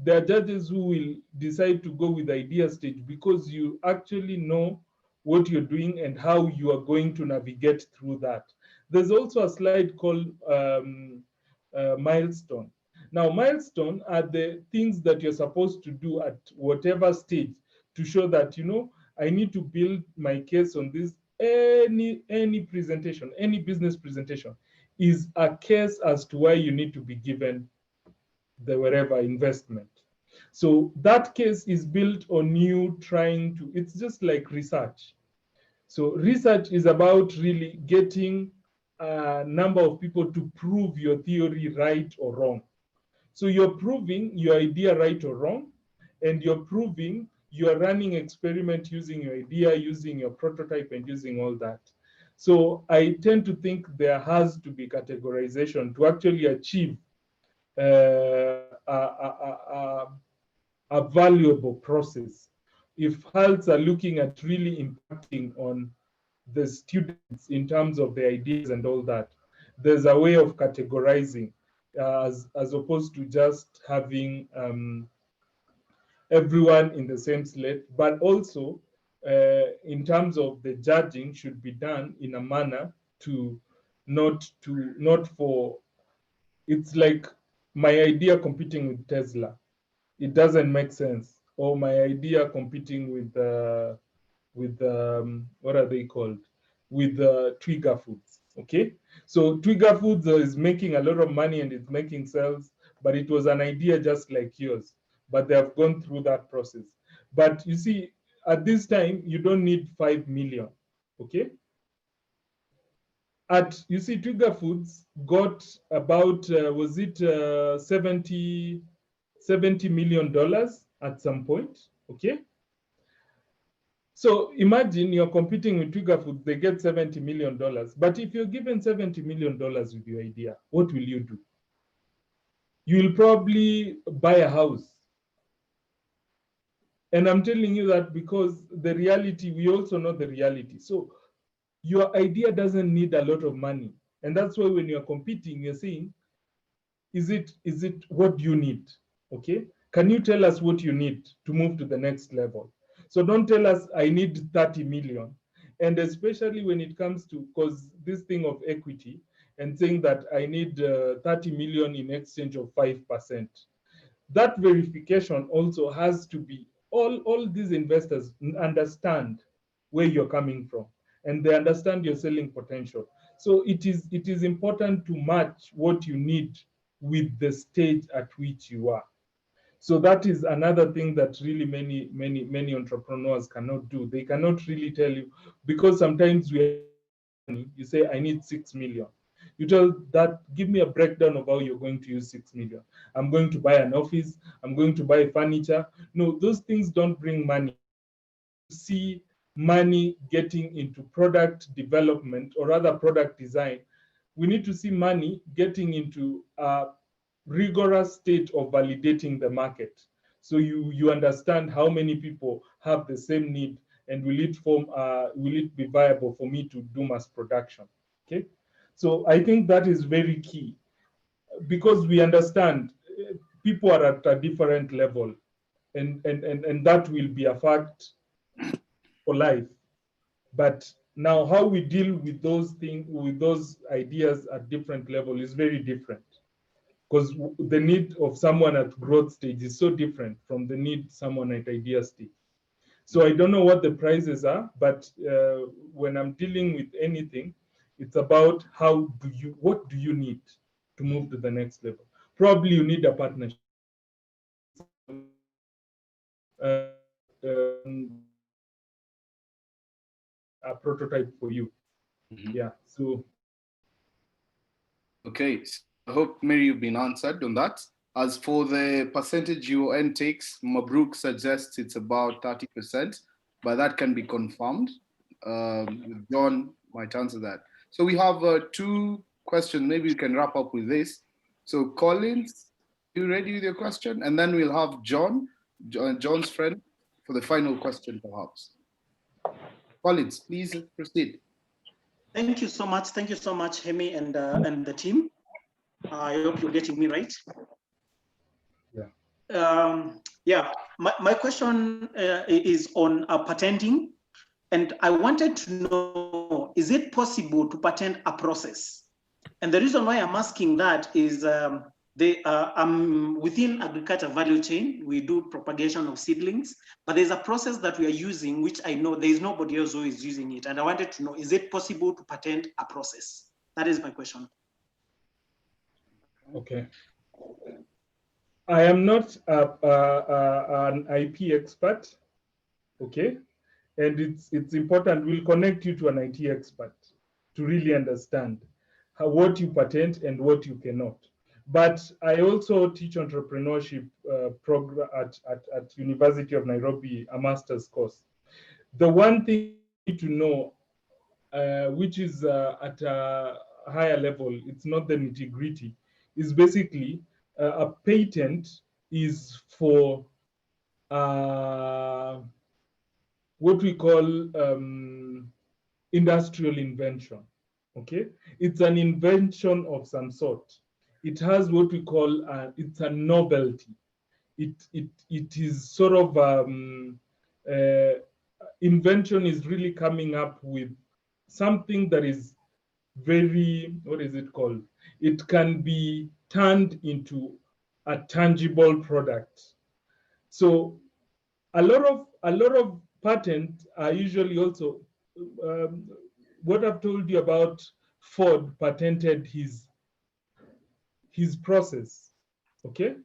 There are judges who will decide to go with the idea stage because you actually know what you're doing and how you are going to navigate through that. There's also a slide called milestone. Now, milestone are the things that you're supposed to do at whatever stage to show that, you know, I need to build my case on this. Any presentation, any business presentation is a case as to why you need to be given the wherever investment. So that case is built on you trying to, it's just like research. So research is about really getting a number of people to prove your theory right or wrong. So you're proving your idea right or wrong, and you're proving you are running experiment using your idea, using your prototype, and using all that. So I tend to think there has to be categorization to actually achieve a valuable process. If healths are looking at really impacting on the students in terms of the ideas and all that, there's a way of categorizing as opposed to just having everyone in the same slate, but also in terms of the judging should be done in a manner to not for, it's like my idea competing with Tesla. It doesn't make sense. Or my idea competing with what are they called? With Twigger Foods. Okay, so Twigger Foods is making a lot of money and it's making sales, but it was an idea just like yours. But they have gone through that process. But you see, at this time, you don't need 5 million. Okay, you see, Twigger Foods got about was it 70 million dollars at some point. Okay, so imagine you're competing with Twigger Foods, they get 70 million dollars. But if you're given 70 million dollars with your idea, what will you do? You'll probably buy a house. And I'm telling you that because the reality, we also know the reality. So your idea doesn't need a lot of money. And that's why when you're competing, you're saying, is it what do you need? Okay, can you tell us what you need to move to the next level? So don't tell us I need 30 million. And especially when it comes to, because this thing of equity and saying that I need 30 million in exchange of 5%, that verification also has to be, all these investors understand where you're coming from and they understand your selling potential. So it is important to match what you need with the stage at which you are. So that is another thing that really many entrepreneurs cannot do. They cannot really tell you, because sometimes you say I need 6 million. You tell that, give me a breakdown of how you're going to use 6 million. I'm going to buy an office, I'm going to buy furniture. No, those things don't bring money. See money getting into product development or rather product design. We need to see money getting into a rigorous state of validating the market. So you understand how many people have the same need, and will it be viable for me to do mass production? Okay, so I think that is very key, because we understand people are at a different level, and that will be a fact for life. But now how we deal with those things, with those ideas at different level is very different, because the need of someone at growth stage is so different from the need someone at idea stage. So I don't know what the prices are, but when I'm dealing with anything, it's about what do you need to move to the next level. Probably you need a partnership, a prototype for you. Yeah. So okay, so I hope, Mary, you've been answered on that. As for the percentage UN takes, Mabruk suggests it's about 30%, but that can be confirmed. John might answer that. So we have 2 questions. Maybe we can wrap up with this. So Collins, you ready with your question? And then we'll have John's friend, for the final question, perhaps. Collins, please proceed. Thank you so much. Thank you so much, Hemi and the team. I hope you're getting me right. Yeah. Yeah, my question is on patenting. And I wanted to know, is it possible to patent a process? And the reason why I'm asking that is within agriculture value chain, we do propagation of seedlings, but there's a process that we are using, which I know there is nobody else who is using it. And I wanted to know, is it possible to patent a process? That is my question. Okay. I am not an IP expert, okay? And it's important, we'll connect you to an IT expert to really understand what you patent and what you cannot. But I also teach entrepreneurship program at University of Nairobi, a master's course. The one thing you need to know, which is at a higher level, it's not the nitty-gritty, is basically a patent is for what we call industrial invention. Okay, it's an invention of some sort. It has what we call it's a novelty. It is sort of invention is really coming up with something that is very, what is it called? It can be turned into a tangible product. So a lot of patents are usually also what I've told you about. Ford patented his process. Okay.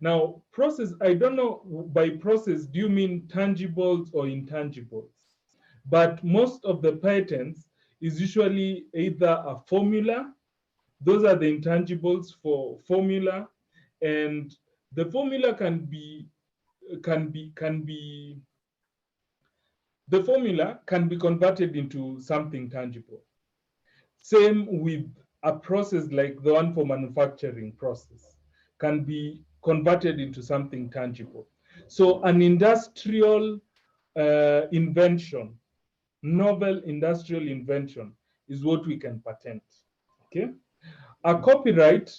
Now, process, I don't know, by process, do you mean tangibles or intangibles? But most of the patents is usually either a formula, those are the intangibles for formula, and the formula the formula can be converted into something tangible. Same with a process like the one for manufacturing process can be converted into something tangible. So an industrial invention, novel industrial invention is what we can patent, okay? A copyright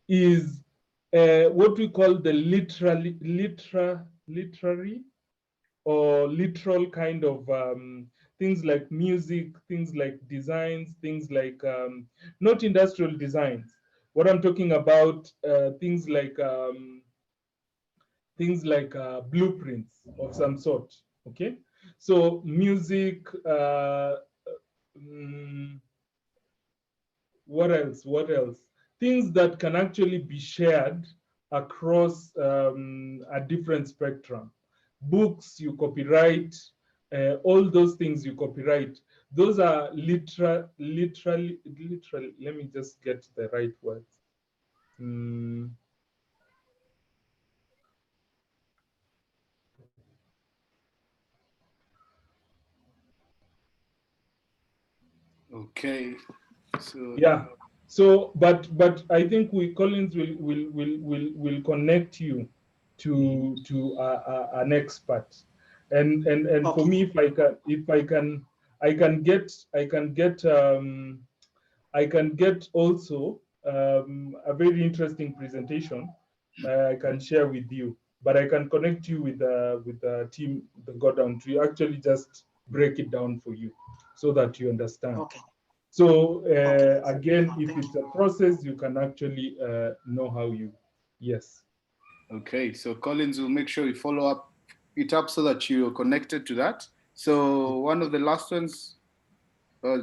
is what we call the literary or literal kind of things like music, things like designs, things like not industrial designs. What I'm talking about, things like blueprints of some sort. Okay, so music. What else? What else? Things that can actually be shared across a different spectrum. Books you copyright, all those things you copyright. Those are literally. Let me just get the right words. Okay. So yeah. So, but I think Collins will connect you to an expert, and okay. For me, I can get also a very interesting presentation I can share with you. But I can connect you with the team, the Godown, to actually just break it down for you, so that you understand. Okay. So again, if it's a process, you can actually know how you, yes. Okay, so Collins will make sure you follow it up so that you're connected to that. So one of the last ones,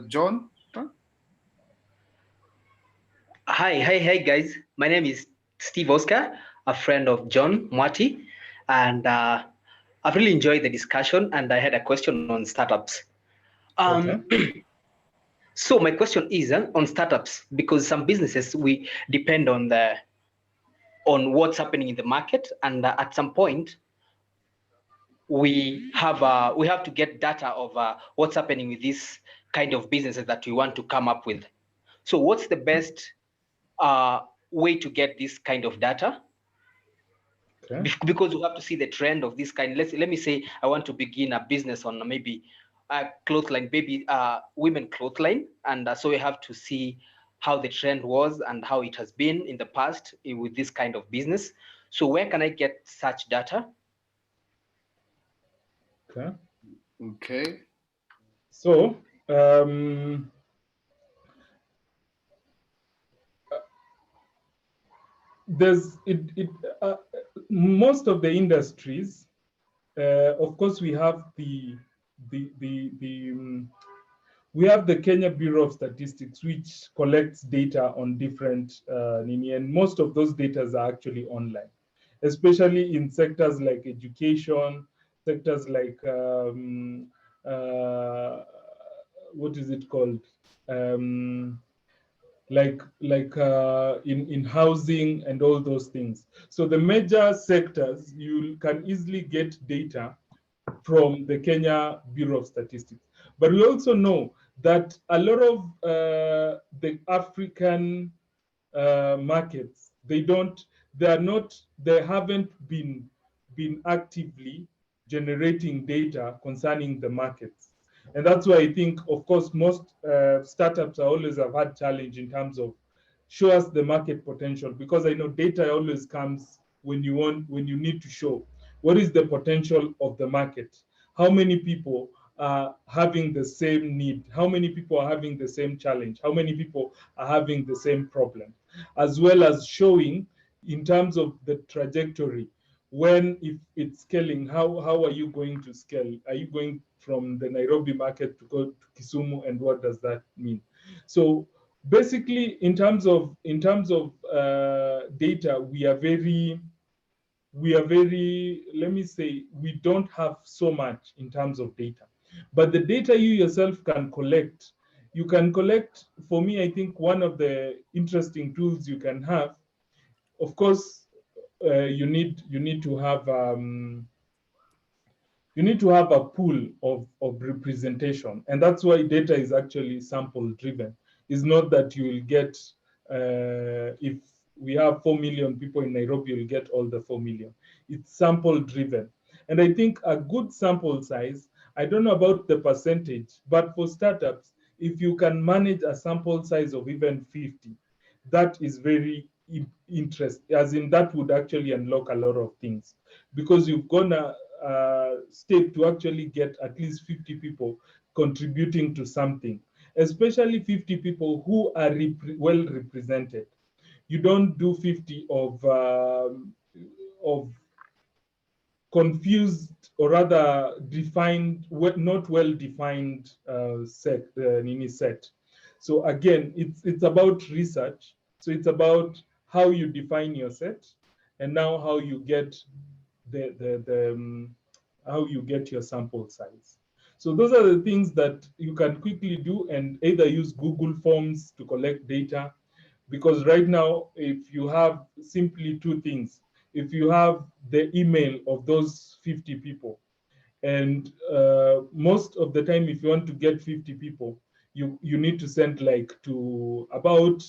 John. Huh? Hi guys. My name is Steve Oscar, a friend of John Mwati, and I've really enjoyed the discussion. And I had a question on startups. Okay. So my question is on startups, because some businesses we depend on what's happening in the market, and at some point we have to get data of what's happening with this kind of businesses that we want to come up with. So what's the best way to get this kind of data? Okay. Because you have to see the trend of this kind. Let me say I want to begin a business on maybe a cloth line, baby women cloth line, and so we have to see how the trend was and how it has been in the past with this kind of business. So where can I get such data? Okay. Okay. So there's most of the industries. Of course, we have we have the Kenya Bureau of Statistics, which collects data on different and most of those data are actually online, especially in sectors like education, sectors like what is it called? In housing and all those things. So the major sectors, you can easily get data from the Kenya Bureau of Statistics. But we also know that a lot of the African markets, they haven't been actively generating data concerning the markets. And that's why I think, of course, most startups always have had challenge in terms of show us the market potential, because I know data always comes when you need to show what is the potential of the market, how many people are having the same need, how many people are having the same challenge, how many people are having the same problem, as well as showing in terms of the trajectory. When, if it's scaling, how are you going to scale? Are you going from the Nairobi market to go to Kisumu, and what does that mean? So basically, in terms of data, we are very, let me say, we don't have so much in terms of data. But the data you yourself can collect, for me, I think one of the interesting tools you can have, of course, you need to have a pool of representation. And that's why data is actually sample driven. It's not that you will get, if we have 4 million people in Nairobi, you'll get all the 4 million. It's sample driven. And I think a good sample size, I don't know about the percentage, but for startups, if you can manage a sample size of even 50, that is very interesting, as in that would actually unlock a lot of things, because you're gonna step to actually get at least 50 people contributing to something, especially 50 people who are well represented. You don't do 50 of confused, or rather defined, not well defined set. So again, it's about research. So it's about how you define your set, and now how you get how you get your sample size. So those are the things that you can quickly do, and either use Google Forms to collect data, because right now, if you have simply two things, if you have the email of those 50 people, and most of the time, if you want to get 50 people, you need to send like to about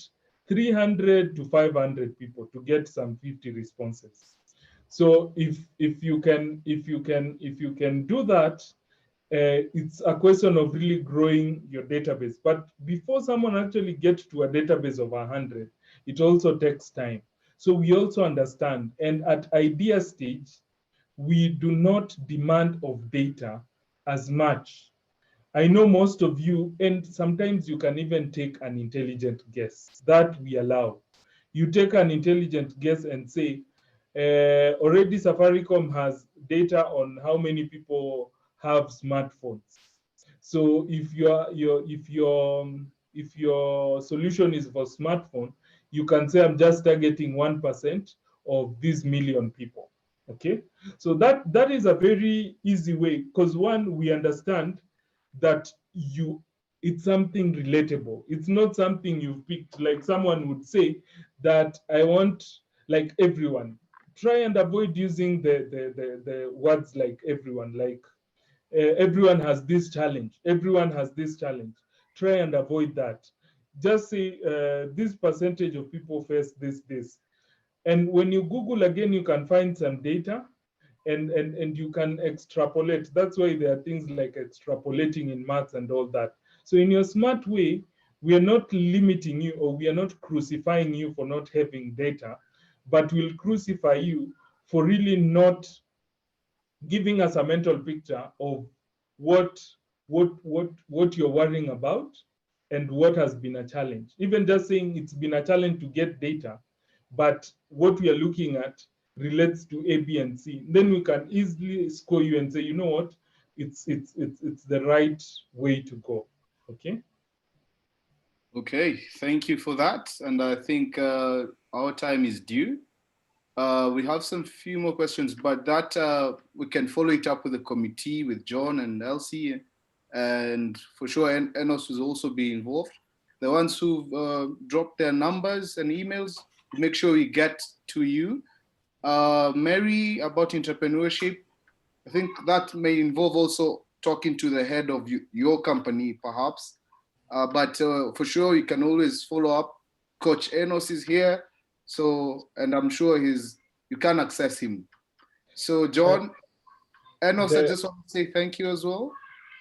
300 to 500 people to get some 50 responses. So if you can do that, it's a question of really growing your database. But before someone actually gets to a database of 100, it also takes time. So we also understand, and at idea stage, we do not demand of data as much. I know most of you, and sometimes you can even take an intelligent guess, that we allow. You take an intelligent guess and say, already Safaricom has data on how many people have smartphones. So if your solution is for smartphone, you can say, I'm just targeting 1% of these million people. Okay, so that is a very easy way, because one, we understand that it's something relatable. It's not something you've picked, like someone would say that I want like everyone. Try and avoid using the words like everyone, like everyone has this challenge, everyone has this challenge. Try and avoid that. Just say this percentage of people face this. And when you Google again, you can find some data, and you can extrapolate. That's why there are things like extrapolating in maths and all that. So in your smart way, we are not limiting you, or we are not crucifying you for not having data. but will crucify you for really not giving us a mental picture of what you're worrying about and what has been a challenge. Even just saying it's been a challenge to get data, but what we are looking at relates to A, B, and C. Then we can easily score you and say, you know what, it's the right way to go. Okay. Okay, thank you for that. And I think our time is due. We have some few more questions, but that we can follow it up with the committee, with John and Elsie, and for sure Enos will also be involved. The ones who've dropped their numbers and emails, make sure we get to you. Mary, about entrepreneurship, I think that may involve also talking to the head of your company, perhaps. But for sure, you can always follow up. Coach Enos is here, so and I'm sure you can access him. So John, Enos, I just want to say thank you as well.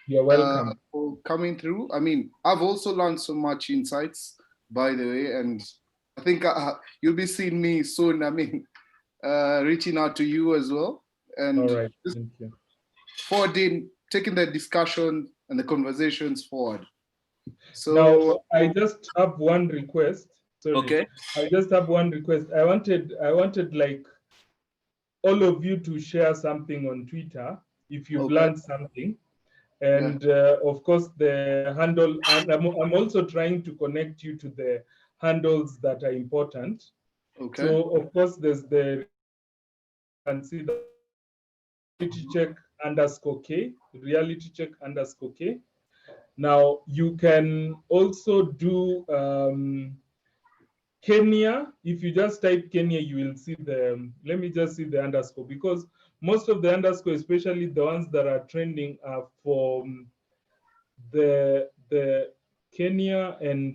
You're welcome for coming through. I mean, I've also learned so much insights, by the way, and I think you'll be seeing me soon. I mean, reaching out to you as well, and all right, thank you. Forwarding, taking the discussion and the conversations forward. So now I just have one request. Sorry. Okay. I just have one request. I wanted like all of you to share something on Twitter if you've learned something. And of course, the handle, and I'm also trying to connect you to the handles that are important. Okay. So of course, there's the, and see the reality check _K, reality check _K. Now you can also do Kenya. If you just type Kenya, you will see the, let me just see the underscore, because most of the underscore, especially the ones that are trending, are for the Kenya and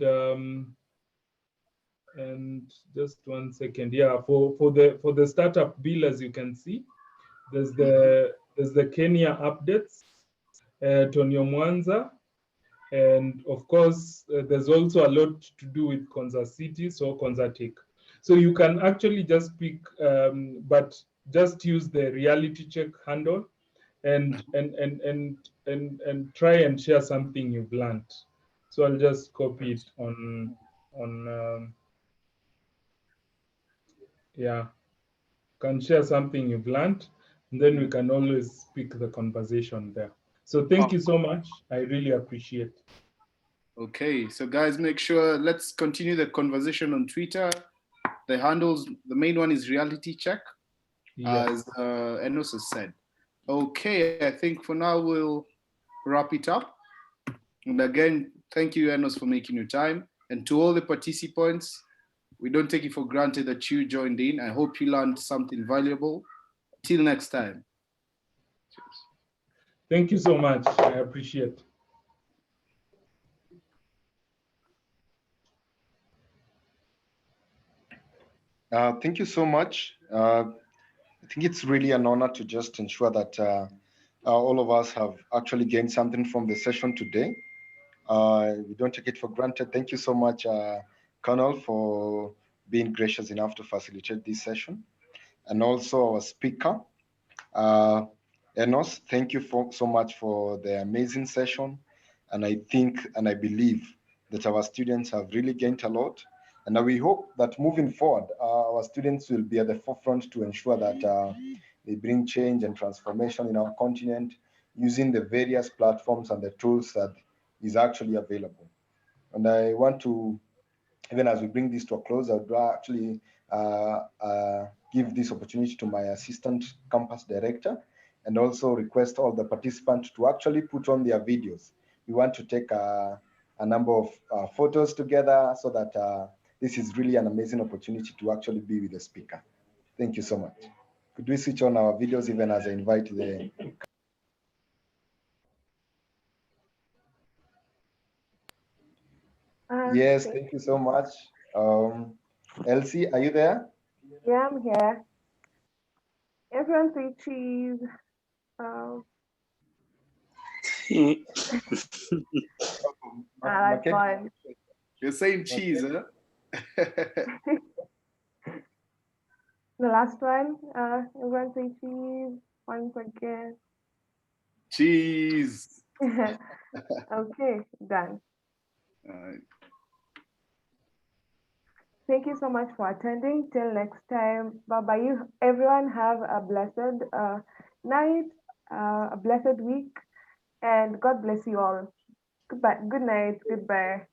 just 1 second. Yeah, for the startup bill, as you can see, there's the Kenya updates, Tonyo Mwanza, and of course there's also a lot to do with Konza City, so Konza Tech. So you can actually just pick, but just use the reality check handle and try and share something you've learned. So I'll just copy it on yeah, can share something you've learned, and then we can always pick the conversation there. So thank you so much. I really appreciate it. Okay, so guys, make sure, let's continue the conversation on Twitter. The handles, the main one is reality check, as Enos has said. Okay, I think for now we'll wrap it up. And again, thank you, Enos, for making your time. And to all the participants, we don't take it for granted that you joined in. I hope you learned something valuable. Till next time. Cheers. Thank you so much. I appreciate it. Thank you so much. I think it's really an honor to just ensure that all of us have actually gained something from the session today. We don't take it for granted. Thank you so much, Colonel, for being gracious enough to facilitate this session. And also our speaker, Enos, thank you so much for the amazing session. And I think and I believe that our students have really gained a lot. And we hope that moving forward, our students will be at the forefront to ensure that they bring change and transformation in our continent using the various platforms and the tools that is actually available. And I want to, even as we bring this to a close, I would actually give this opportunity to my assistant campus director and also request all the participants to actually put on their videos. We want to take a number of photos together so that this is really an amazing opportunity to actually be with the speaker. Thank you so much. Could we switch on our videos even as I invite the... Yes, thank you so much. Elsie, are you there? Yeah, I'm here. Everyone say cheese. That's fun. You're saying cheese, huh? The last one, everyone say cheese once again. Cheese. Okay, done. All right. Thank you so much for attending. Till next time. Bye-bye. You everyone have a blessed night, a blessed week, and God bless you all. Goodbye. Good night. Goodbye.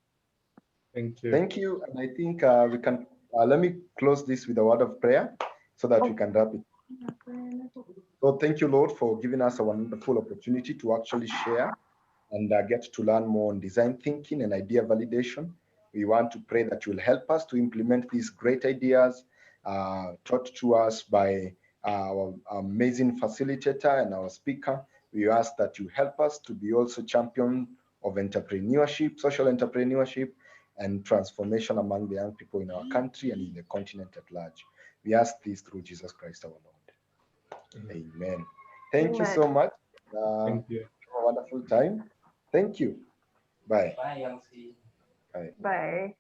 Thank you. Thank you. And I think we can, let me close this with a word of prayer so that we can wrap it. So thank you, Lord, for giving us a wonderful opportunity to actually share and get to learn more on design thinking and idea validation. We want to pray that you will help us to implement these great ideas taught to us by our amazing facilitator and our speaker. We ask that you help us to be also champion of entrepreneurship, social entrepreneurship, and transformation among the young people in our country and in the continent at large. We ask this through Jesus Christ our Lord. Amen. Thank you so much. Thank you. Have a wonderful time. Thank you. Bye. Bye, Youngsie. Bye. Bye.